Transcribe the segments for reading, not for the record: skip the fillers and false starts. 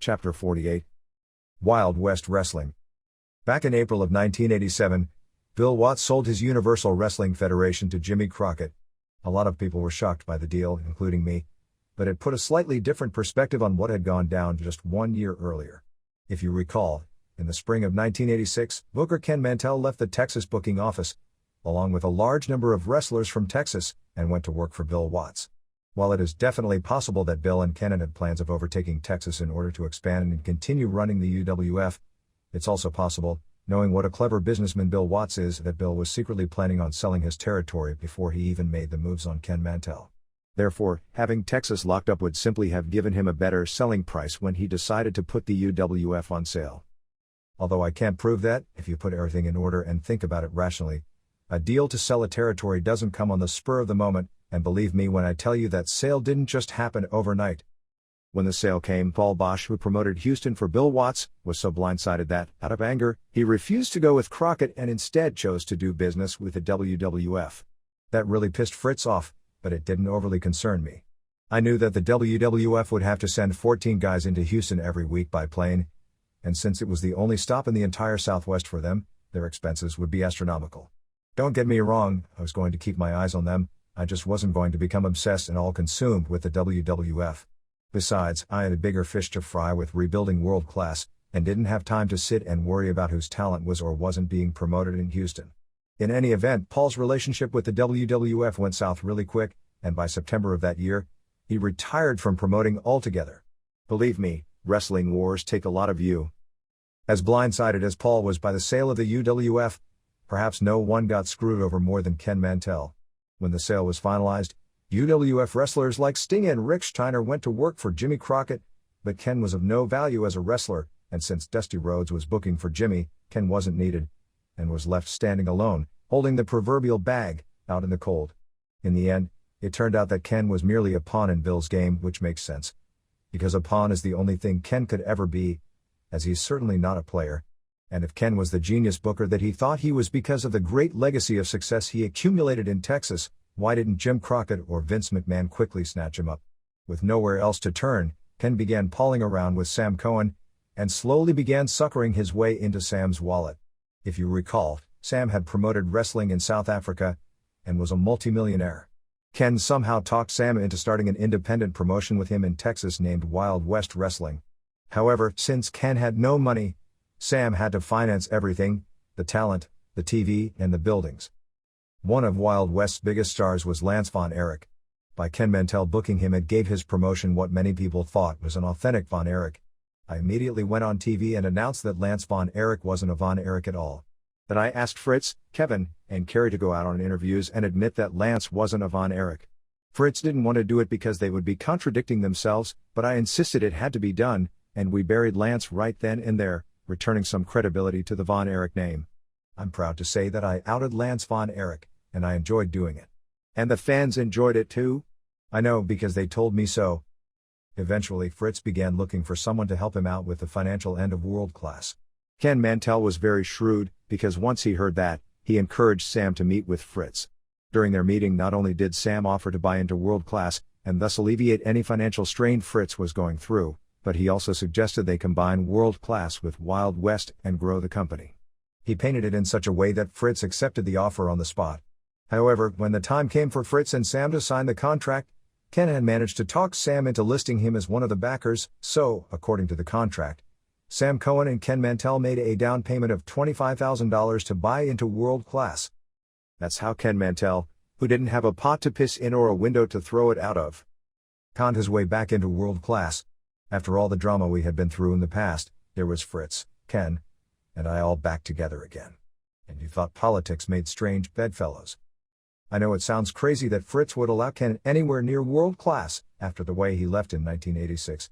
Chapter 48. Wild West Wrestling. Back in April of 1987, Bill Watts sold his Universal Wrestling Federation to Jimmy Crockett. A lot of people were shocked by the deal, including me, but it put a slightly different perspective on what had gone down just 1 year earlier. If you recall, in the spring of 1986, Booker Ken Mantell left the Texas booking office, along with a large number of wrestlers from Texas, and went to work for Bill Watts. While it is definitely possible that Bill and Ken had plans of overtaking Texas in order to expand and continue running the UWF, it's also possible, knowing what a clever businessman Bill Watts is, that Bill was secretly planning on selling his territory before he even made the moves on Ken Mantell. Therefore, having Texas locked up would simply have given him a better selling price when he decided to put the UWF on sale. Although I can't prove that, if you put everything in order and think about it rationally, a deal to sell a territory doesn't come on the spur of the moment, and believe me when I tell you that sale didn't just happen overnight. When the sale came, Paul Bosch, who promoted Houston for Bill Watts, was so blindsided that, out of anger, he refused to go with Crockett and instead chose to do business with the WWF. That really pissed Fritz off, but it didn't overly concern me. I knew that the WWF would have to send 14 guys into Houston every week by plane, and since it was the only stop in the entire Southwest for them, their expenses would be astronomical. Don't get me wrong, I was going to keep my eyes on them, I just wasn't going to become obsessed and all consumed with the WWF. Besides, I had a bigger fish to fry with rebuilding World Class, and didn't have time to sit and worry about whose talent was or wasn't being promoted in Houston. In any event, Paul's relationship with the WWF went south really quick, and by September of that year, he retired from promoting altogether. Believe me, wrestling wars take a lot of you. As blindsided as Paul was by the sale of the UWF, perhaps no one got screwed over more than Ken Mantell. When the sale was finalized, UWF wrestlers like Sting and Rick Steiner went to work for Jimmy Crockett, but Ken was of no value as a wrestler, and since Dusty Rhodes was booking for Jimmy, Ken wasn't needed, and was left standing alone, holding the proverbial bag, out in the cold. In the end, it turned out that Ken was merely a pawn in Bill's game, which makes sense, because a pawn is the only thing Ken could ever be, as he's certainly not a player. And if Ken was the genius booker that he thought he was because of the great legacy of success he accumulated in Texas, why didn't Jim Crockett or Vince McMahon quickly snatch him up? With nowhere else to turn, Ken began palling around with Sam Cohen, and slowly began suckering his way into Sam's wallet. If you recall, Sam had promoted wrestling in South Africa, and was a multimillionaire. Ken somehow talked Sam into starting an independent promotion with him in Texas named Wild West Wrestling. However, since Ken had no money, Sam had to finance everything, the talent, the TV, and the buildings. One of Wild West's biggest stars was Lance Von Erich. By Ken Mantell booking him, it gave his promotion what many people thought was an authentic Von Erich. I immediately went on TV and announced that Lance Von Erich wasn't a Von Erich at all. That I asked Fritz, Kevin, and Kerry to go out on interviews and admit that Lance wasn't a Von Erich. Fritz didn't want to do it because they would be contradicting themselves, but I insisted it had to be done, and we buried Lance right then and there, returning some credibility to the Von Erich name. I'm proud to say that I outed Lance Von Erich, and I enjoyed doing it. And the fans enjoyed it too? I know, because they told me so. Eventually Fritz began looking for someone to help him out with the financial end of World Class. Ken Mantell was very shrewd, because once he heard that, he encouraged Sam to meet with Fritz. During their meeting, not only did Sam offer to buy into World Class, and thus alleviate any financial strain Fritz was going through, but he also suggested they combine World Class with Wild West and grow the company. He painted it in such a way that Fritz accepted the offer on the spot. However, when the time came for Fritz and Sam to sign the contract, Ken had managed to talk Sam into listing him as one of the backers, so, according to the contract, Sam Cohen and Ken Mantell made a down payment of $25,000 to buy into World Class. That's how Ken Mantell, who didn't have a pot to piss in or a window to throw it out of, conned his way back into World Class. After all the drama we had been through in the past, there was Fritz, Ken, and I all back together again. And you thought politics made strange bedfellows. I know it sounds crazy that Fritz would allow Ken anywhere near World Class after the way he left in 1986.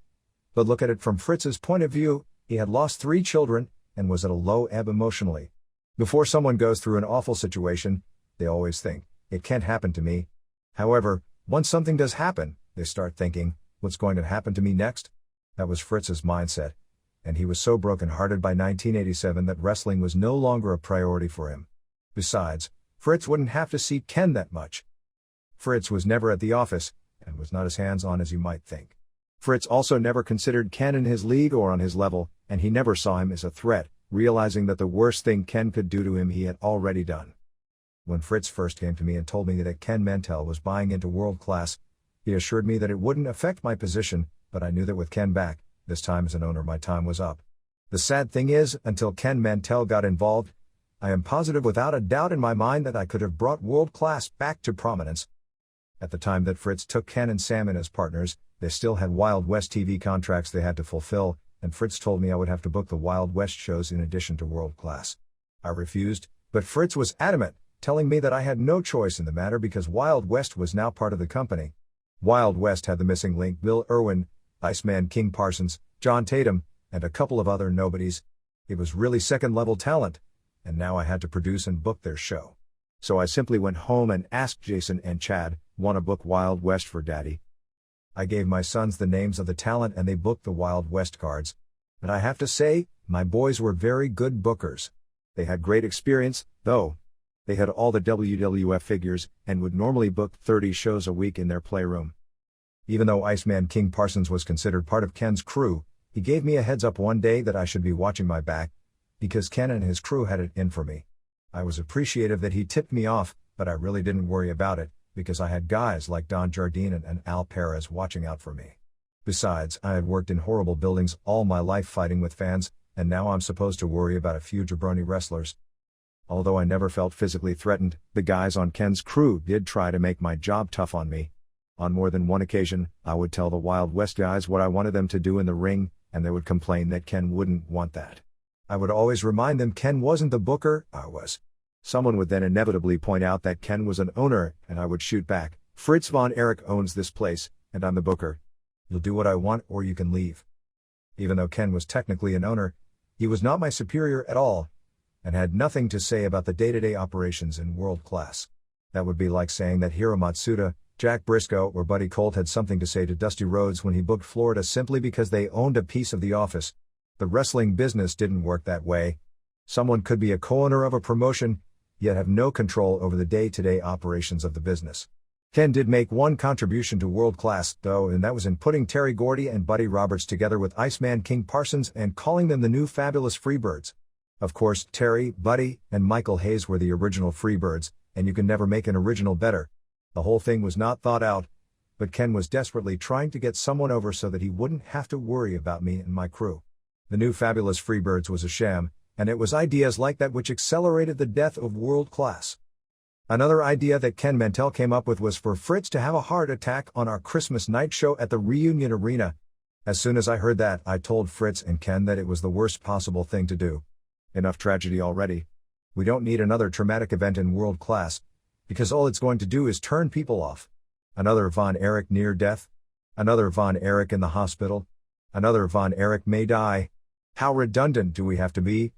But look at it from Fritz's point of view, he had lost 3 children, and was at a low ebb emotionally. Before someone goes through an awful situation, they always think, it can't happen to me. However, once something does happen, they start thinking, what's going to happen to me next? That was Fritz's mindset, and he was so broken-hearted by 1987 that wrestling was no longer a priority for him. Besides, Fritz wouldn't have to see Ken that much. Fritz was never at the office, and was not as hands-on as you might think. Fritz also never considered Ken in his league or on his level, and he never saw him as a threat, realizing that the worst thing Ken could do to him he had already done. When Fritz first came to me and told me that Ken Mantell was buying into World Class, he assured me that it wouldn't affect my position, but I knew that with Ken back, this time as an owner my time was up. The sad thing is, until Ken Mantell got involved, I am positive without a doubt in my mind that I could have brought World Class back to prominence. At the time that Fritz took Ken and Sam in as partners, they still had Wild West TV contracts they had to fulfill, and Fritz told me I would have to book the Wild West shows in addition to World Class. I refused, but Fritz was adamant, telling me that I had no choice in the matter because Wild West was now part of the company. Wild West had the missing link: Bill Irwin, Iceman King Parsons, John Tatum, and a couple of other nobodies. It was really second-level talent, and now I had to produce and book their show. So I simply went home and asked Jason and Chad, "Want to book Wild West for Daddy?" I gave my sons the names of the talent and they booked the Wild West cards. And I have to say, my boys were very good bookers. They had great experience, though. They had all the WWF figures, and would normally book 30 shows a week in their playroom. Even though Iceman King Parsons was considered part of Ken's crew, he gave me a heads up one day that I should be watching my back, because Ken and his crew had it in for me. I was appreciative that he tipped me off, but I really didn't worry about it, because I had guys like Don Jardine and Al Perez watching out for me. Besides, I had worked in horrible buildings all my life fighting with fans, and now I'm supposed to worry about a few jabroni wrestlers. Although I never felt physically threatened, the guys on Ken's crew did try to make my job tough on me. On more than one occasion, I would tell the Wild West guys what I wanted them to do in the ring, and they would complain that Ken wouldn't want that. I would always remind them Ken wasn't the booker, I was. Someone would then inevitably point out that Ken was an owner, and I would shoot back, "Fritz von Erich owns this place, and I'm the booker. You'll do what I want or you can leave." Even though Ken was technically an owner, he was not my superior at all, and had nothing to say about the day-to-day operations in World Class. That would be like saying that Hiro Matsuda, Jack Briscoe, or Buddy Colt had something to say to Dusty Rhodes when he booked Florida simply because they owned a piece of the office. The wrestling business didn't work that way. Someone could be a co-owner of a promotion, yet have no control over the day-to-day operations of the business. Ken did make one contribution to World Class, though, and that was in putting Terry Gordy and Buddy Roberts together with Iceman King Parsons and calling them the new Fabulous Freebirds. Of course, Terry, Buddy, and Michael Hayes were the original Freebirds, and you can never make an original better. The whole thing was not thought out, but Ken was desperately trying to get someone over so that he wouldn't have to worry about me and my crew. The new Fabulous Freebirds was a sham, and it was ideas like that which accelerated the death of World Class. Another idea that Ken Mantell came up with was for Fritz to have a heart attack on our Christmas night show at the Reunion Arena. As soon as I heard that, I told Fritz and Ken that it was the worst possible thing to do. Enough tragedy already. We don't need another traumatic event in World Class, because all it's going to do is turn people off. Another Von Erich near death? Another Von Erich in the hospital? Another Von Erich may die? How redundant do we have to be?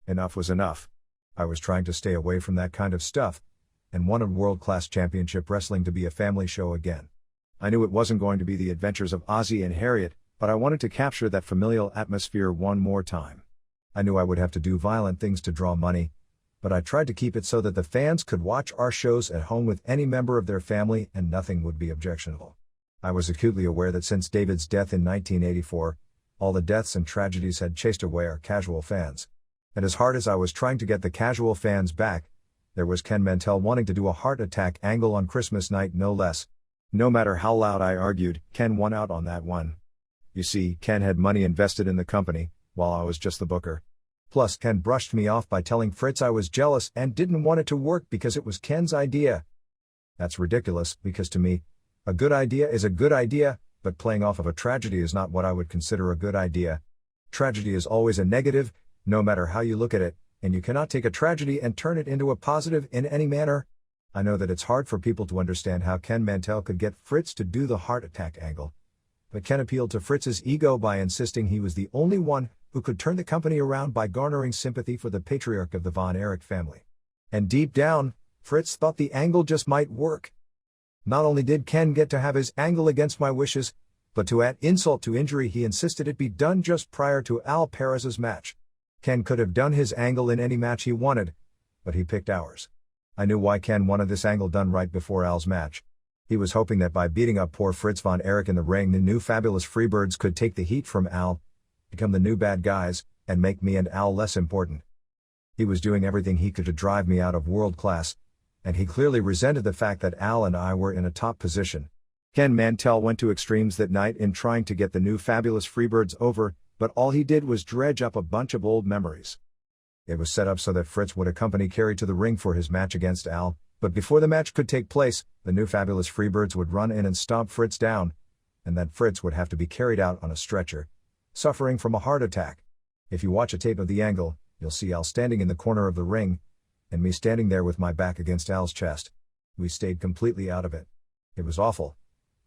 Enough was enough. I was trying to stay away from that kind of stuff, and wanted World Class Championship Wrestling to be a family show again. I knew it wasn't going to be the adventures of Ozzy and Harriet, but I wanted to capture that familial atmosphere one more time. I knew I would have to do violent things to draw money, but I tried to keep it so that the fans could watch our shows at home with any member of their family and nothing would be objectionable. I was acutely aware that since David's death in 1984, all the deaths and tragedies had chased away our casual fans. And as hard as I was trying to get the casual fans back, there was Ken Mantell wanting to do a heart attack angle on Christmas night no less. No matter how loud I argued, Ken won out on that one. You see, Ken had money invested in the company, while I was just the booker. Plus, Ken brushed me off by telling Fritz I was jealous and didn't want it to work because it was Ken's idea. That's ridiculous, because to me, a good idea is a good idea, but playing off of a tragedy is not what I would consider a good idea. Tragedy is always a negative, no matter how you look at it, and you cannot take a tragedy and turn it into a positive in any manner. I know that it's hard for people to understand how Ken Mantell could get Fritz to do the heart attack angle. But Ken appealed to Fritz's ego by insisting he was the only one who could turn the company around by garnering sympathy for the patriarch of the Von Erich family. And deep down, Fritz thought the angle just might work. Not only did Ken get to have his angle against my wishes, but to add insult to injury he insisted it be done just prior to Al Perez's match. Ken could have done his angle in any match he wanted, but he picked ours. I knew why Ken wanted this angle done right before Al's match. He was hoping that by beating up poor Fritz von Erich in the ring, the new fabulous Freebirds could take the heat from Al, become the new bad guys, and make me and Al less important. He was doing everything he could to drive me out of world class, and he clearly resented the fact that Al and I were in a top position. Ken Mantell went to extremes that night in trying to get the new fabulous Freebirds over, but all he did was dredge up a bunch of old memories. It was set up so that Fritz would accompany Kerry to the ring for his match against Al, but before the match could take place, the new fabulous Freebirds would run in and stomp Fritz down, and then Fritz would have to be carried out on a stretcher, suffering from a heart attack. If you watch a tape of the angle, you'll see Al standing in the corner of the ring, and me standing there with my back against Al's chest. We stayed completely out of it. It was awful,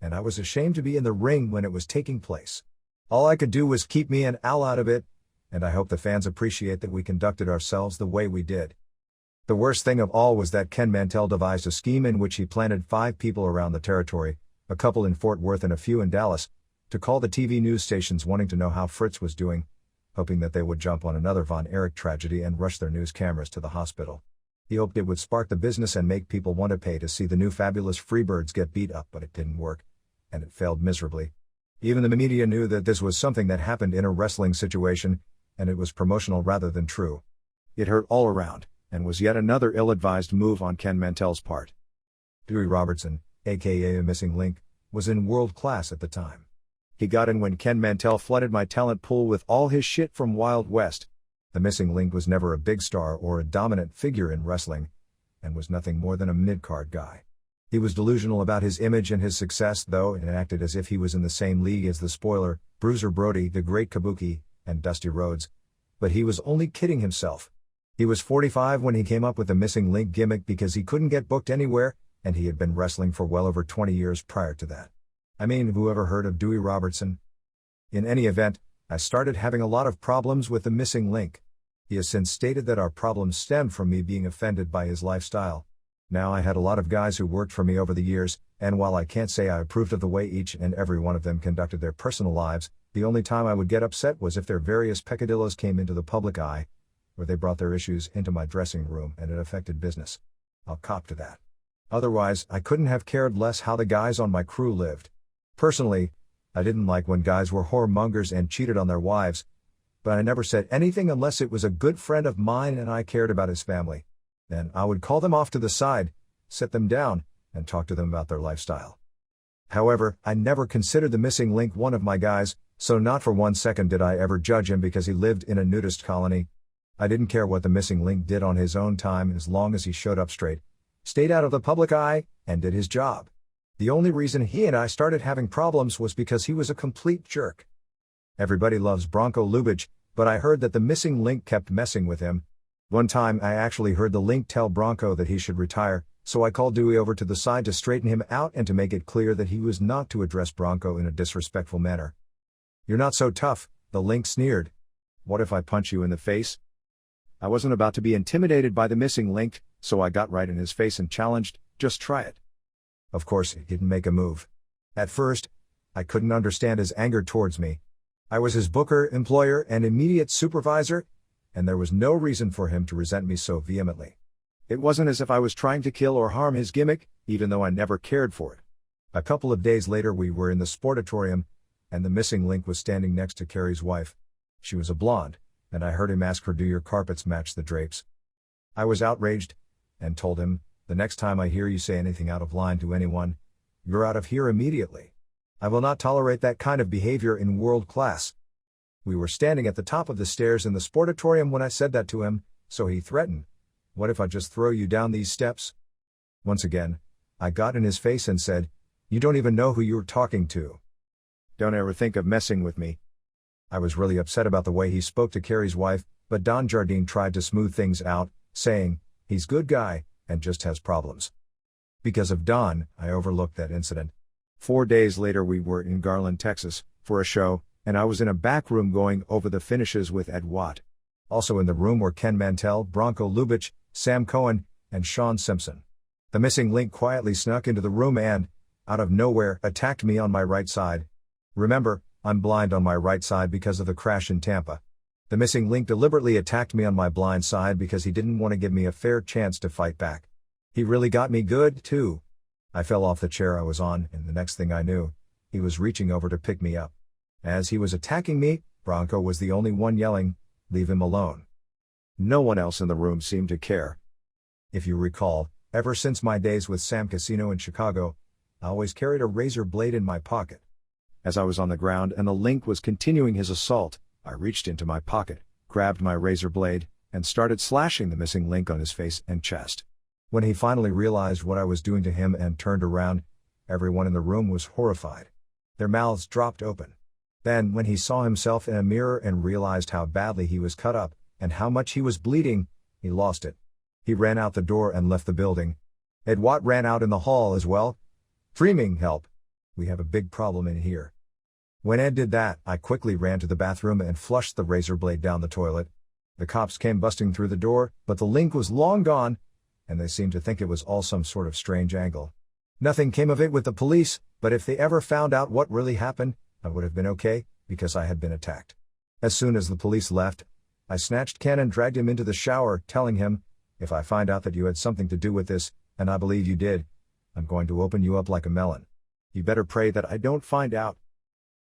and I was ashamed to be in the ring when it was taking place. All I could do was keep me and Al out of it, and I hope the fans appreciate that we conducted ourselves the way we did. The worst thing of all was that Ken Mantell devised a scheme in which he planted 5 people around the territory, a couple in Fort Worth and a few in Dallas, to call the TV news stations wanting to know how Fritz was doing, hoping that they would jump on another von Erich tragedy and rush their news cameras to the hospital. He hoped it would spark the business and make people want to pay to see the new fabulous Freebirds get beat up, but it didn't work, and it failed miserably. Even the media knew that this was something that happened in a wrestling situation, and it was promotional rather than true. It hurt all around, and was yet another ill-advised move on Ken Mantell's part. Dewey Robertson, aka a missing link, was in world class at the time. He got in when Ken Mantell flooded my talent pool with all his shit from Wild West. The missing link was never a big star or a dominant figure in wrestling, and was nothing more than a mid-card guy. He was delusional about his image and his success, though, and acted as if he was in the same league as the Spoiler, Bruiser Brody, the Great Kabuki, and Dusty Rhodes. But he was only kidding himself. He was 45 when he came up with the missing link gimmick because he couldn't get booked anywhere, and he had been wrestling for well over 20 years prior to that. I mean, who ever heard of Dewey Robertson? In any event, I started having a lot of problems with the missing link. He has since stated that our problems stemmed from me being offended by his lifestyle. Now, I had a lot of guys who worked for me over the years, and while I can't say I approved of the way each and every one of them conducted their personal lives, the only time I would get upset was if their various peccadillos came into the public eye, or they brought their issues into my dressing room and it affected business. I'll cop to that. Otherwise, I couldn't have cared less how the guys on my crew lived. Personally, I didn't like when guys were whoremongers and cheated on their wives, but I never said anything unless it was a good friend of mine and I cared about his family. Then I would call them off to the side, sit them down, and talk to them about their lifestyle. However, I never considered the missing link one of my guys, so not for 1 second did I ever judge him because he lived in a nudist colony. I didn't care what the missing link did on his own time as long as he showed up straight, stayed out of the public eye, and did his job. The only reason he and I started having problems was because he was a complete jerk. Everybody loves Bronco Lubitsch, but I heard that the missing link kept messing with him. One time I actually heard the link tell Bronco that he should retire, so I called Dewey over to the side to straighten him out and to make it clear that he was not to address Bronco in a disrespectful manner. "You're not so tough," the link sneered. "What if I punch you in the face?" I wasn't about to be intimidated by the missing link, so I got right in his face and challenged, "Just try it." Of course, he didn't make a move. At first, I couldn't understand his anger towards me. I was his booker, employer, and immediate supervisor, and there was no reason for him to resent me so vehemently. It wasn't as if I was trying to kill or harm his gimmick, even though I never cared for it. A couple of days later we were in the Sportatorium, and the missing link was standing next to Kerry's wife. She was a blonde, and I heard him ask her, "Do your carpets match the drapes?" I was outraged, and told him, "The next time I hear you say anything out of line to anyone, you're out of here immediately. I will not tolerate that kind of behavior in world class." We were standing at the top of the stairs in the Sportatorium when I said that to him, so he threatened, "What if I just throw you down these steps?" Once again, I got in his face and said, "You don't even know who you're talking to. Don't ever think of messing with me." I was really upset about the way he spoke to Kerry's wife, but Don Jardine tried to smooth things out, saying, "He's good guy, and just has problems." Because of Don, I overlooked that incident. 4 days later we were in Garland, Texas, for a show, and I was in a back room going over the finishes with Ed Watt. Also in the room were Ken Mantell, Bronco Lubitsch, Sam Cohen, and Sean Simpson. The missing link quietly snuck into the room and, out of nowhere, attacked me on my right side. Remember, I'm blind on my right side because of the crash in Tampa. The missing link deliberately attacked me on my blind side because he didn't want to give me a fair chance to fight back. He really got me good, too. I fell off the chair I was on, and the next thing I knew, he was reaching over to pick me up. As he was attacking me, Bronco was the only one yelling, "Leave him alone." No one else in the room seemed to care. If you recall, ever since my days with Sam Casino in Chicago, I always carried a razor blade in my pocket. As I was on the ground and the Link was continuing his assault, I reached into my pocket, grabbed my razor blade, and started slashing the missing Link on his face and chest. When he finally realized what I was doing to him and turned around, everyone in the room was horrified. Their mouths dropped open. Then, when he saw himself in a mirror and realized how badly he was cut up, and how much he was bleeding, he lost it. He ran out the door and left the building. Ed Watt ran out in the hall as well, screaming, "Help! We have a big problem in here." When Ed did that, I quickly ran to the bathroom and flushed the razor blade down the toilet. The cops came busting through the door, but the Link was long gone, and they seemed to think it was all some sort of strange angle. Nothing came of it with the police, but if they ever found out what really happened, I would have been okay, because I had been attacked. As soon as the police left, I snatched Ken and dragged him into the shower, telling him, "If I find out that you had something to do with this, and I believe you did, I'm going to open you up like a melon. You better pray that I don't find out."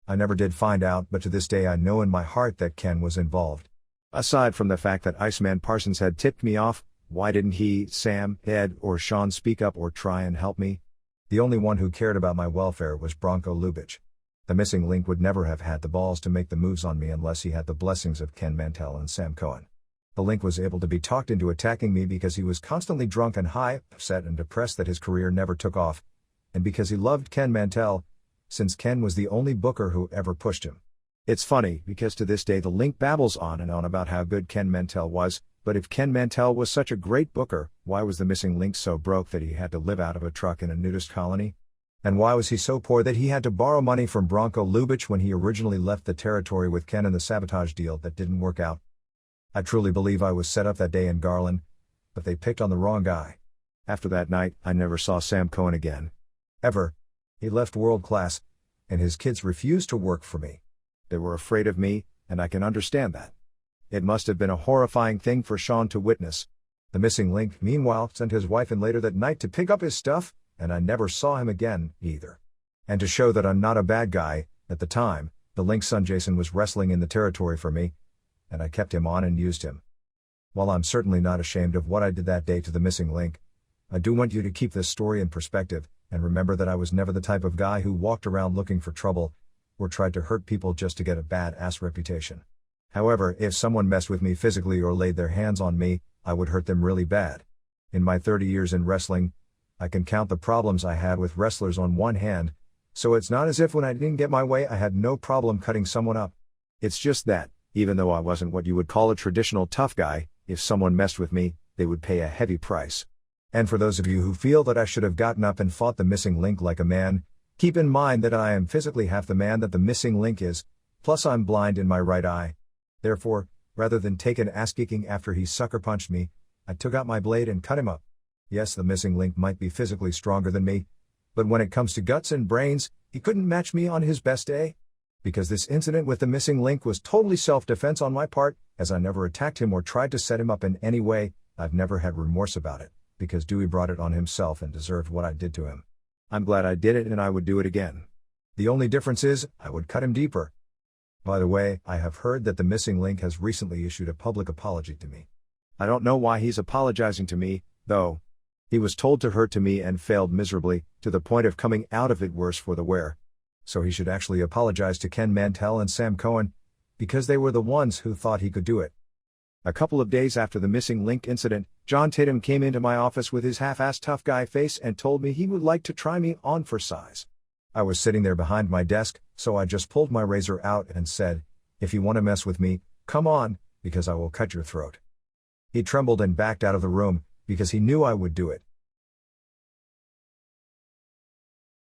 I never did find out, but to this day I know in my heart that Ken was involved. Aside from the fact that Iceman Parsons had tipped me off, why didn't he, Sam, Ed, or Sean speak up or try and help me? The only one who cared about my welfare was Bronco Lubitsch. The missing Link would never have had the balls to make the moves on me unless he had the blessings of Ken Mantell and Sam Cohen. The Link was able to be talked into attacking me because he was constantly drunk and high, upset and depressed that his career never took off, and because he loved Ken Mantell, since Ken was the only booker who ever pushed him. It's funny, because to this day the Link babbles on and on about how good Ken Mantell was, but if Ken Mantell was such a great booker, why was the missing Link so broke that he had to live out of a truck in a nudist colony? And why was he so poor that he had to borrow money from Bronco Lubitsch when he originally left the territory with Ken in the sabotage deal that didn't work out? I truly believe I was set up that day in Garland, but they picked on the wrong guy. After that night, I never saw Sam Cohen again. Ever. He left World Class, and his kids refused to work for me. They were afraid of me, and I can understand that. It must have been a horrifying thing for Sean to witness. The missing Link, meanwhile, sent his wife in later that night to pick up his stuff, and I never saw him again, either. And to show that I'm not a bad guy, at the time, the Link's son Jason was wrestling in the territory for me, and I kept him on and used him. While I'm certainly not ashamed of what I did that day to the missing Link, I do want you to keep this story in perspective, and remember that I was never the type of guy who walked around looking for trouble, or tried to hurt people just to get a bad-ass reputation. However, if someone messed with me physically or laid their hands on me, I would hurt them really bad. In my 30 years in wrestling, I can count the problems I had with wrestlers on one hand, so it's not as if when I didn't get my way I had no problem cutting someone up. It's just that, even though I wasn't what you would call a traditional tough guy, if someone messed with me, they would pay a heavy price. And for those of you who feel that I should have gotten up and fought the missing Link like a man, keep in mind that I am physically half the man that the missing Link is, plus I'm blind in my right eye. Therefore, rather than take an ass-kicking after he sucker punched me, I took out my blade and cut him up. Yes, the missing Link might be physically stronger than me, but when it comes to guts and brains, he couldn't match me on his best day. Because this incident with the missing Link was totally self-defense on my part, as I never attacked him or tried to set him up in any way, I've never had remorse about it, because Dewey brought it on himself and deserved what I did to him. I'm glad I did it and I would do it again. The only difference is, I would cut him deeper. By the way, I have heard that the missing Link has recently issued a public apology to me. I don't know why he's apologizing to me, though. He was told to hurt to me and failed miserably, to the point of coming out of it worse for the wear. So he should actually apologize to Ken Mantell and Sam Cohen, because they were the ones who thought he could do it. A couple of days after the missing Link incident, John Tatum came into my office with his half-assed tough guy face and told me he would like to try me on for size. I was sitting there behind my desk, so I just pulled my razor out and said, "If you want to mess with me, come on, because I will cut your throat." He trembled and backed out of the room, because he knew I would do it.